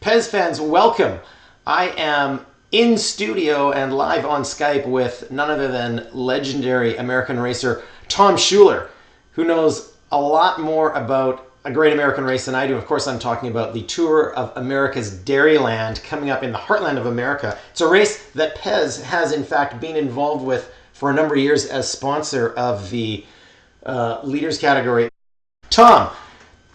Pez fans, welcome. I am in studio and live on Skype with none other than legendary American racer Tom Schuler, who knows a lot more about a great American race than I do. Of course, I'm talking about the Tour of America's Dairyland coming up in the heartland of America. It's a race that Pez has, in fact, been involved with for a number of years as sponsor of the leaders category. Tom,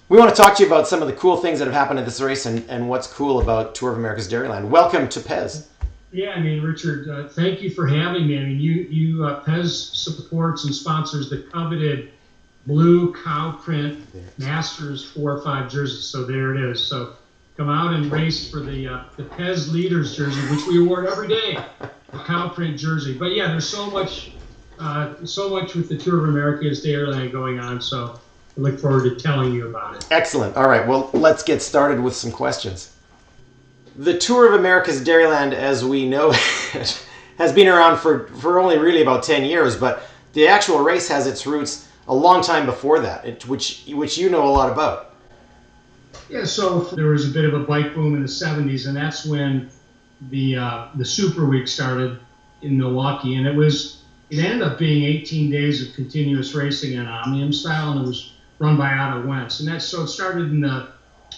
we want to talk to you about some of the cool things that have happened at this race and what's cool about Tour of America's Dairyland. Welcome to Pez. Yeah, Richard, thank you for having me. Pez supports and sponsors the coveted blue cow print Masters 4 or 5 jerseys. So there it is. So come out and race for the Pez Leaders jersey, which we award every day, the cow print jersey. But yeah, there's so much with the Tour of America's Dairyland going on. So I look forward to telling you about it. Excellent. All right. Well, let's get started with some questions. The Tour of America's Dairyland, as we know it, has been around for only really about 10 years, but the actual race has its roots a long time before that, which you know a lot about. Yeah, so there was a bit of a bike boom in the 70s, and that's when the Super Week started in Milwaukee, and it ended up being 18 days of continuous racing in Omnium style, and it was run by Otto Wentz. And so it started in the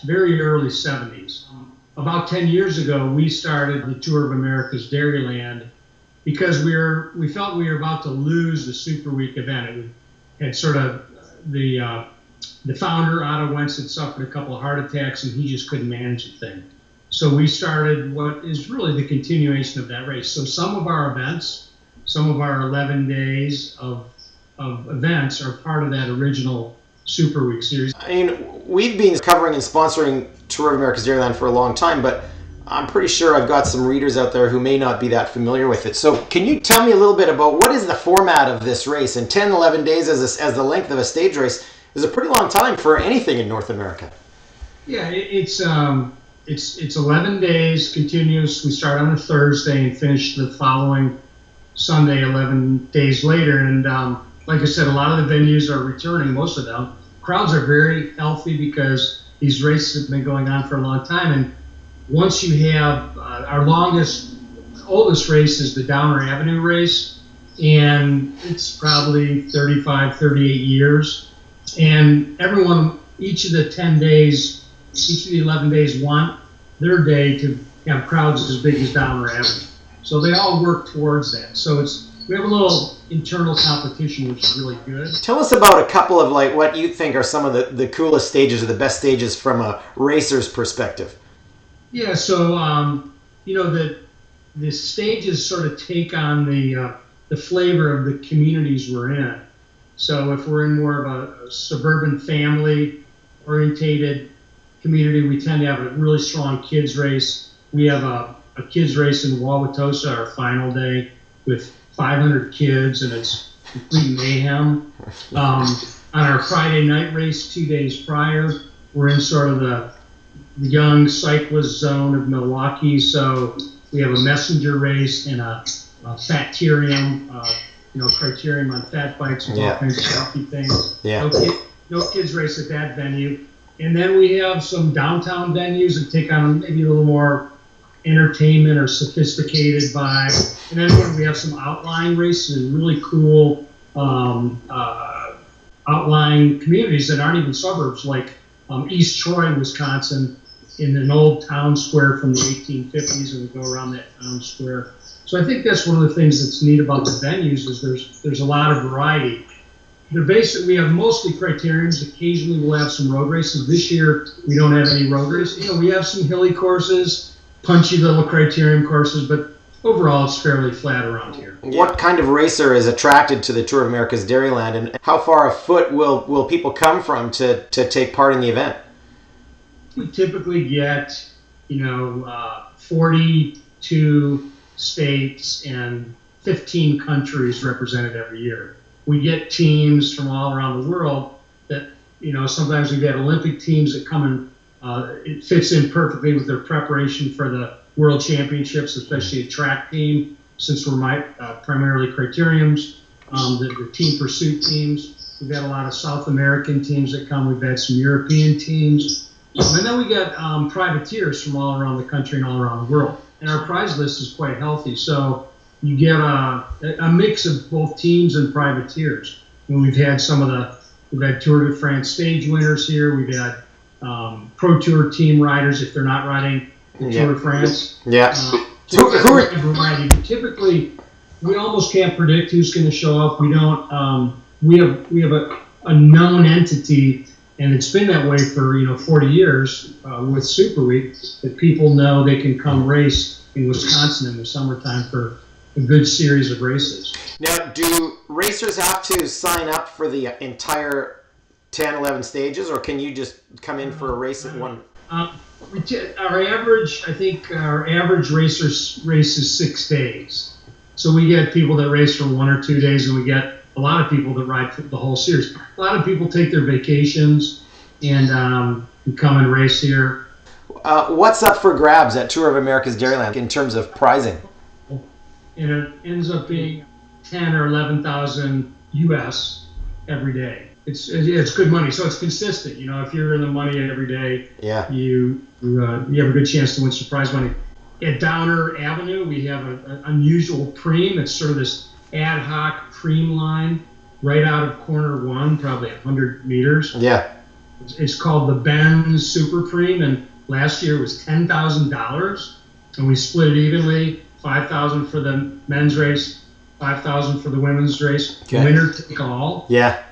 very early 70s. About 10 years ago, we started the Tour of America's Dairyland because we felt we were about to lose the Super Week event. It had sort of the founder, Otto Wentz, had suffered a couple of heart attacks, and he just couldn't manage the thing. So we started what is really the continuation of that race. So some of our events, some of our 11 days of events are part of that original Super Week series. I mean, we've been covering and sponsoring Tour of America's Dairyland for a long time, but I'm pretty sure I've got some readers out there who may not be that familiar with it. So can you tell me a little bit about what is the format of this race? And 10, 11 days as the length of a stage race is a pretty long time for anything in North America. Yeah, it's 11 days continuous. We start on a Thursday and finish the following Sunday, 11 days later. And like I said, a lot of the venues are returning, most of them. Crowds are very healthy because these races have been going on for a long time. And once you have our oldest race is the Downer Avenue race, and it's probably 35, 38 years. And everyone, each of the 10 days, each of the 11 days want their day to have crowds as big as Downer Avenue. So they all work towards that. So we have a little internal competition, which is really good. Tell us about a couple of what you think are some of the coolest stages or the best stages from a racer's perspective. Yeah, so the stages sort of take on the flavor of the communities we're in. So if we're in more of a suburban family-orientated community, we tend to have a really strong kids race. We have a kids race in Wauwatosa, our final day, with 500 kids, and it's complete mayhem. On our Friday night race 2 days prior, we're in sort of the young cyclist zone of Milwaukee. So we have a messenger race and a Fatarium, criterium on fat bikes and all kinds of healthy things. Yeah. No kids race at that venue. And then we have some downtown venues that take on maybe a little more entertainment or sophisticated vibe. And then we have some outlying races and really cool outlying communities that aren't even suburbs, like East Troy, Wisconsin, in an old town square from the 1850s, and we go around that town square. So I think that's one of the things that's neat about the venues is there's a lot of variety. We have mostly criteriums. Occasionally we'll have some road races. This year we don't have any road races. We have some hilly courses, punchy little criterium courses, but overall it's fairly flat around here. What kind of racer is attracted to the Tour of America's Dairyland, and how far afoot will people come from to take part in the event? We typically get 42 states and 15 countries represented every year. We get teams from all around the world that, sometimes we've got Olympic teams that come and it fits in perfectly with their preparation for the World Championships, especially a track team, since we're primarily criteriums. The team pursuit teams, we've had a lot of South American teams that come. We've had some European teams. And then we get privateers from all around the country and all around the world. And our prize list is quite healthy. So you get a mix of both teams and privateers. And we've had we've had Tour de France stage winners here. We've had Pro Tour team riders if they're not riding the Tour de France. Yeah. Typically, we almost can't predict who's going to show up. We don't. We have a known entity, and it's been that way for 40 years with Super Week, that people know they can come race in Wisconsin in the summertime for a good series of races. Now, do racers have to sign up for the entire 10, 11 stages, or can you just come in for a race at one? Our average races 6 days. So we get people that race for 1 or 2 days, and we get a lot of people that ride for the whole series. A lot of people take their vacations and come and race here. What's up for grabs at Tour of America's Dairyland in terms of prizing? And it ends up being 10 or 11,000 US every day. It's good money, so it's consistent. If you're in the money every day, you have a good chance to win some prize money. At Downer Avenue, we have an unusual preem. It's sort of this ad hoc preem line right out of corner one, probably 100 meters. Yeah. It's called the Benz Super Preem, and last year it was $10,000, and we split it evenly: $5,000 for the men's race, $5,000 for the women's race. Okay. Winner take all. Yeah.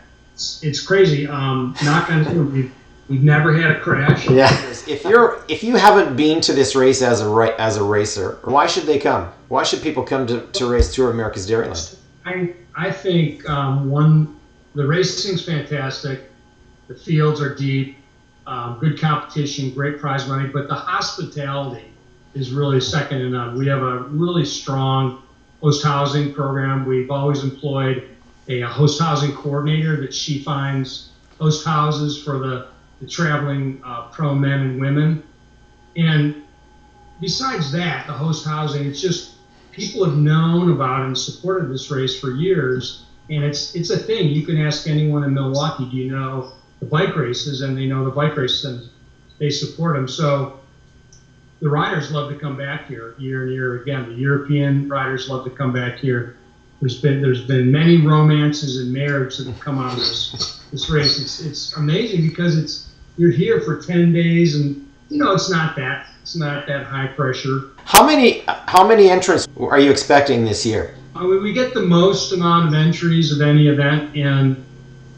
It's crazy. Knock on wood, we've never had a crash. Yeah. If you haven't been to this race as a racer, why should they come? Why should people come to race Tour of America's Dairyland? I think the racing's fantastic. The fields are deep, good competition, great prize money, but the hospitality is really second to none. We have a really strong host housing program. We've always employed a host housing coordinator that she finds host houses for the traveling pro men and women. And besides that, the host housing, it's just people have known about and supported this race for years. And it's a thing. You can ask anyone in Milwaukee, do you know the bike races? And they know the bike races and they support them. So the riders love to come back here year and year again. The European riders love to come back here. There's been many romances and marriages that have come out of this race. It's amazing because you're here for 10 days, and it's not that high pressure. How many entrants are you expecting this year? We get the most amount of entries of any event in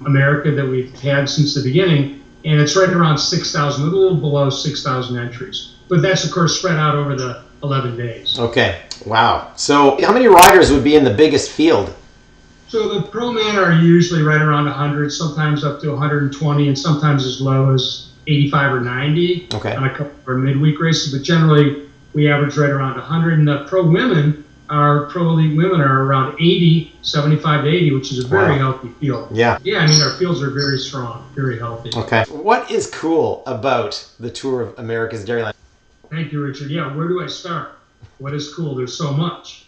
America that we've had since the beginning, and it's right around 6,000, a little below 6,000 entries. But that's, of course, spread out over the 11 days. Okay. Wow. So how many riders would be in the biggest field? So the pro men are usually right around 100, sometimes up to 120, and sometimes as low as 85 or 90 on a couple of our midweek races. But generally, we average right around 100. And the pro elite women are around 80, 75 to 80, which is a very healthy field. Yeah. Yeah, I mean, our fields are very strong, very healthy. Okay. What is cool about the Tour of America's Dairyland? Thank you, Richard. Yeah, where do I start? What is cool? There's so much.